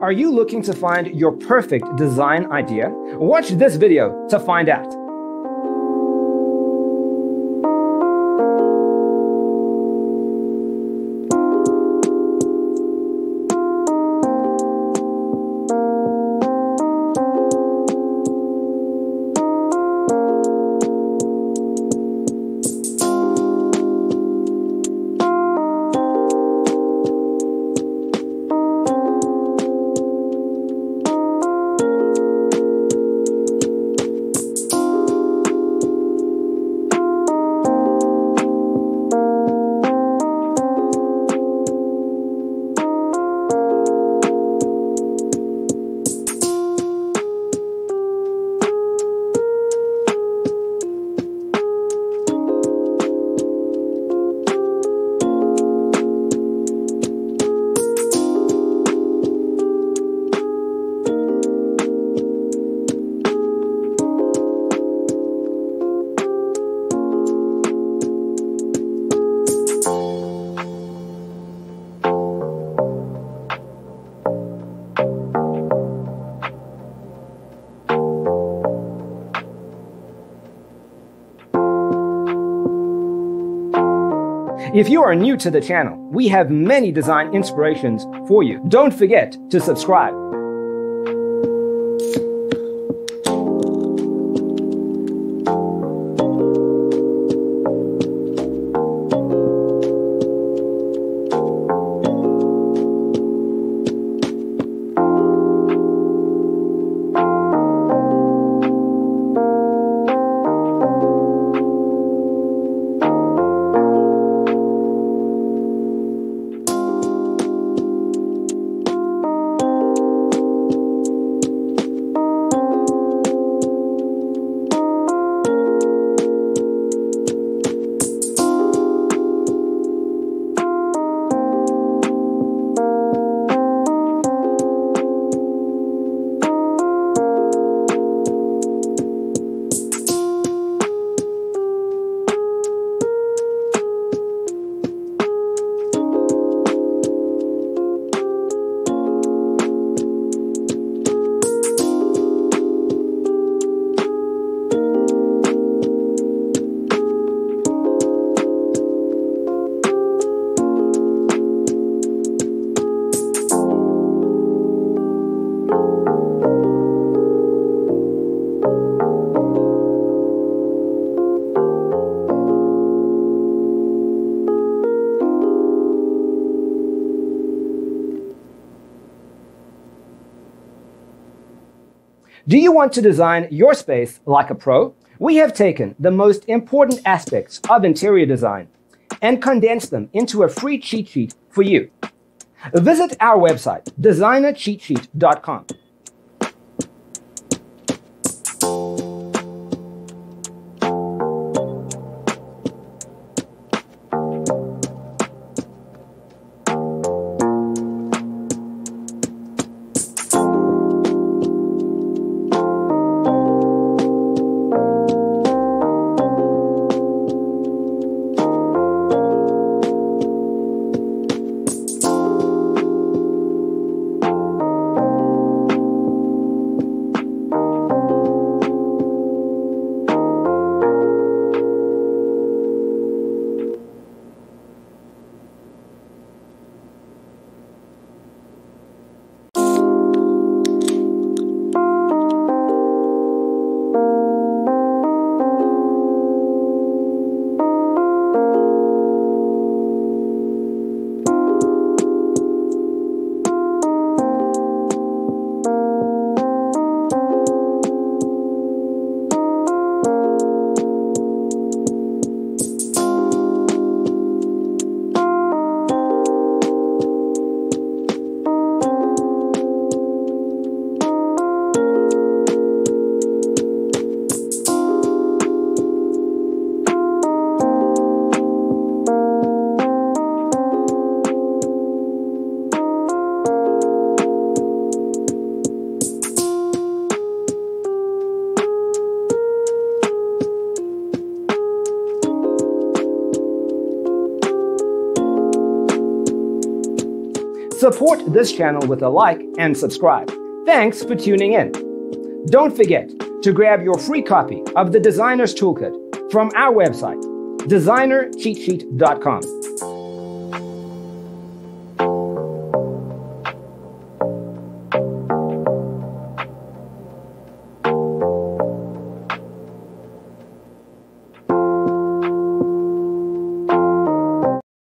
Are you looking to find your perfect design idea? Watch this video to find out. If you are new to the channel, we have many design inspirations for you. Don't forget to subscribe. Do you want to design your space like a pro? We have taken the most important aspects of interior design and condensed them into a free cheat sheet for you. Visit our website, designercheatsheet.com. Support this channel with a like and subscribe. Thanks for tuning in. Don't forget to grab your free copy of the Designer's Toolkit from our website, designercheatsheet.com.